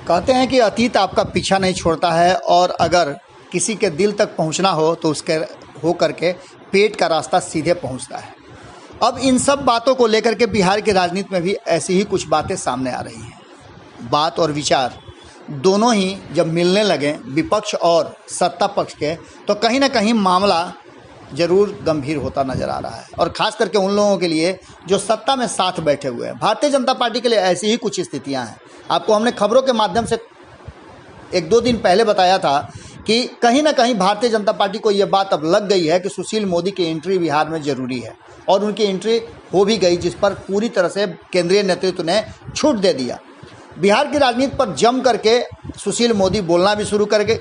कहते हैं कि अतीत आपका पीछा नहीं छोड़ता है और अगर किसी के दिल तक पहुंचना हो तो उसके हो करके पेट का रास्ता सीधे पहुंचता है। अब इन सब बातों को लेकर के बिहार की राजनीति में भी ऐसी ही कुछ बातें सामने आ रही हैं। बात और विचार दोनों ही जब मिलने लगे विपक्ष और सत्ता पक्ष के, तो कहीं ना कहीं मामला जरूर गंभीर होता नजर आ रहा है। और ख़ास करके उन लोगों के लिए जो सत्ता में साथ बैठे हुए हैं। भारतीय जनता पार्टी के लिए ऐसी ही कुछ स्थितियां हैं। आपको हमने खबरों के माध्यम से 1-2 दिन पहले बताया था कि कहीं ना कहीं भारतीय जनता पार्टी को ये बात अब लग गई है कि सुशील मोदी की एंट्री बिहार में ज़रूरी है, और उनकी एंट्री हो भी गई, जिस पर पूरी तरह से केंद्रीय नेतृत्व ने छूट दे दिया। बिहार की राजनीति पर जम करके सुशील मोदी बोलना भी शुरू कर गए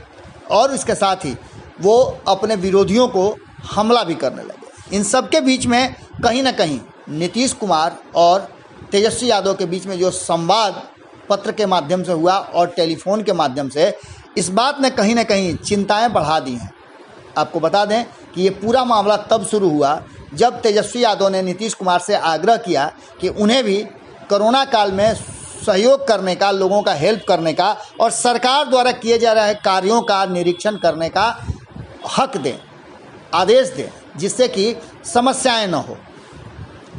और इसके साथ ही वो अपने विरोधियों को हमला भी करने लगे। इन सब के बीच में कहीं ना कहीं नीतीश कुमार और तेजस्वी यादव के बीच में जो संवाद पत्र के माध्यम से हुआ और टेलीफोन के माध्यम से, इस बात ने कहीं ना कहीं चिंताएं बढ़ा दी हैं। आपको बता दें कि ये पूरा मामला तब शुरू हुआ जब तेजस्वी यादव ने नीतीश कुमार से आग्रह किया कि उन्हें भी कोरोना काल में सहयोग करने का, लोगों का हेल्प करने का और सरकार द्वारा किए जा रहे कार्यों का निरीक्षण करने का हक दें, आदेश दें, जिससे कि समस्याएं न हो।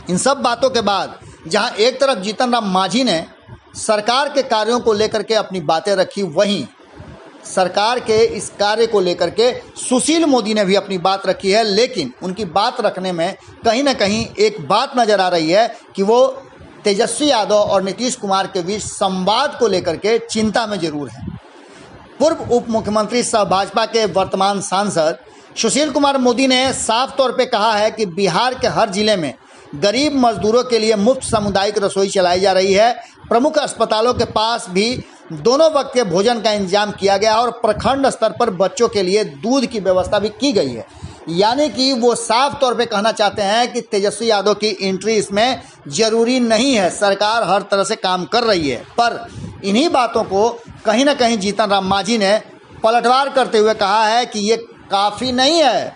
इन सब बातों के बाद जहां एक तरफ जीतन राम मांझी ने सरकार के कार्यों को लेकर के अपनी बातें रखी, वहीं सरकार के इस कार्य को लेकर के सुशील मोदी ने भी अपनी बात रखी है। लेकिन उनकी बात रखने में कहीं ना कहीं एक बात नज़र आ रही है कि वो तेजस्वी यादव और नीतीश कुमार के बीच संवाद को लेकर के चिंता में जरूर है। पूर्व उप मुख्यमंत्री सह भाजपा के वर्तमान सांसद सुशील कुमार मोदी ने साफ तौर पे कहा है कि बिहार के हर जिले में गरीब मजदूरों के लिए मुफ्त सामुदायिक रसोई चलाई जा रही है। प्रमुख अस्पतालों के पास भी दोनों वक्त के भोजन का इंतजाम किया गया और प्रखंड स्तर पर बच्चों के लिए दूध की व्यवस्था भी की गई है। यानी कि वो साफ तौर पे कहना चाहते हैं कि तेजस्वी यादव की एंट्री इसमें ज़रूरी नहीं है, सरकार हर तरह से काम कर रही है। पर इन्हीं बातों को कहीं ना कहीं जीतन राम मांझी ने पलटवार करते हुए कहा है कि ये काफ़ी नहीं है।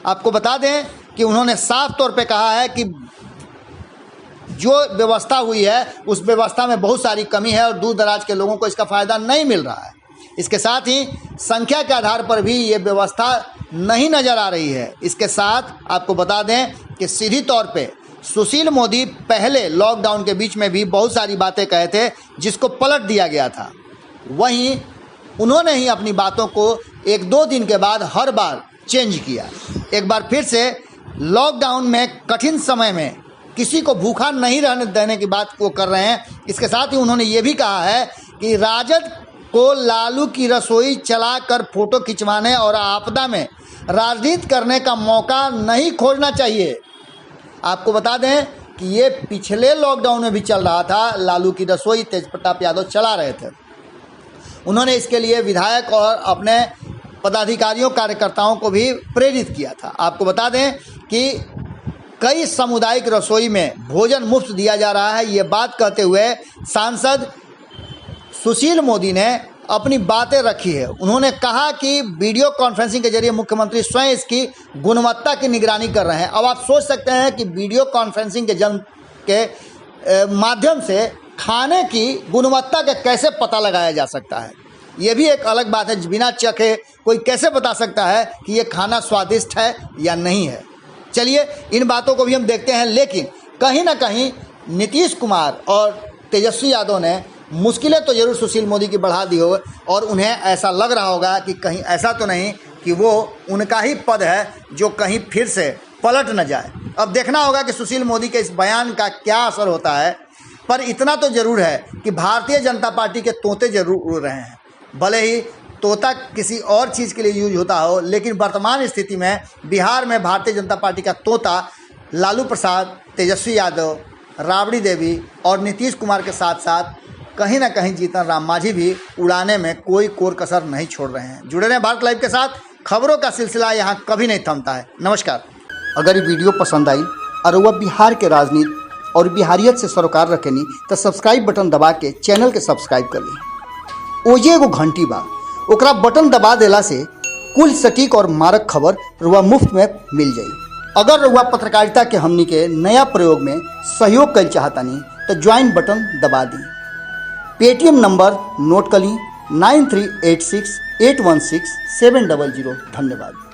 आपको बता दें कि उन्होंने साफ तौर पे कहा है कि जो व्यवस्था हुई है उस व्यवस्था में बहुत सारी कमी है और दूर दराज के लोगों को इसका फ़ायदा नहीं मिल रहा है। इसके साथ ही संख्या के आधार पर भी ये व्यवस्था नहीं नज़र आ रही है। इसके साथ आपको बता दें कि सीधी तौर पे सुशील मोदी पहले लॉकडाउन के बीच में भी बहुत सारी बातें कहे थे, जिसको पलट दिया गया था। वहीं उन्होंने ही अपनी बातों को 1-2 दिन के बाद हर बार चेंज किया। एक बार फिर से लॉकडाउन में कठिन समय में किसी को भूखा नहीं रहने देने की बात वो कर रहे हैं। इसके साथ ही उन्होंने ये भी कहा है कि राजद को लालू की रसोई चलाकर फोटो खिंचवाने और आपदा में राजनीति करने का मौका नहीं खोजना चाहिए। आपको बता दें कि ये पिछले लॉकडाउन में भी चल रहा था। लालू की रसोई तेजप्रताप यादव चला रहे थे। उन्होंने इसके लिए विधायक और अपने पदाधिकारियों, कार्यकर्ताओं को भी प्रेरित किया था। आपको बता दें कि कई सामुदायिक रसोई में भोजन मुफ्त दिया जा रहा है। ये बात कहते हुए सांसद सुशील मोदी ने अपनी बातें रखी है। उन्होंने कहा कि वीडियो कॉन्फ्रेंसिंग के जरिए मुख्यमंत्री स्वयं इसकी गुणवत्ता की निगरानी कर रहे हैं। अब आप सोच सकते हैं कि वीडियो कॉन्फ्रेंसिंग के माध्यम से खाने की गुणवत्ता का कैसे पता लगाया जा सकता है। ये भी एक अलग बात है। बिना चखे कोई कैसे बता सकता है कि ये खाना स्वादिष्ट है या नहीं है। चलिए इन बातों को भी हम देखते हैं। लेकिन कहीं ना कहीं नीतीश कुमार और तेजस्वी यादव ने मुश्किलें तो ज़रूर सुशील मोदी की बढ़ा दी हो और उन्हें ऐसा लग रहा होगा कि कहीं ऐसा तो नहीं कि वो उनका ही पद है जो कहीं फिर से पलट न जाए। अब देखना होगा कि सुशील मोदी के इस बयान का क्या असर होता है। पर इतना तो ज़रूर है कि भारतीय जनता पार्टी के तोते जरूर उड़ रहे हैं। भले ही तोता किसी और चीज़ के लिए यूज होता हो, लेकिन वर्तमान स्थिति में बिहार में भारतीय जनता पार्टी का तोता लालू प्रसाद, तेजस्वी यादव, राबड़ी देवी और नीतीश कुमार के साथ साथ कहीं ना कहीं जीतन राम मांझी भी उड़ाने में कोई कोर कसर नहीं छोड़ रहे हैं। जुड़े रहें भारत लाइव के साथ। खबरों का सिलसिला यहाँ कभी नहीं थमता है। नमस्कार। अगर ये वीडियो पसंद आई और वह बिहार के राजनीति और बिहारियत से सरोकार रखेनी तो सब्सक्राइब बटन दबा के चैनल के सब्सक्राइब कर ली। ओजे एगो घंटी बा, ओकरा बटन दबा देला से कुल सटीक और मारक खबर रुआ मुफ्त में मिल जाई। अगर रुआ पत्रकारिता के हमनी के नया प्रयोग में सहयोग कर चाहतानी तो ज्वाइन बटन दबा दी। पेटीएम नंबर नोट कर ली 9386816700। धन्यवाद।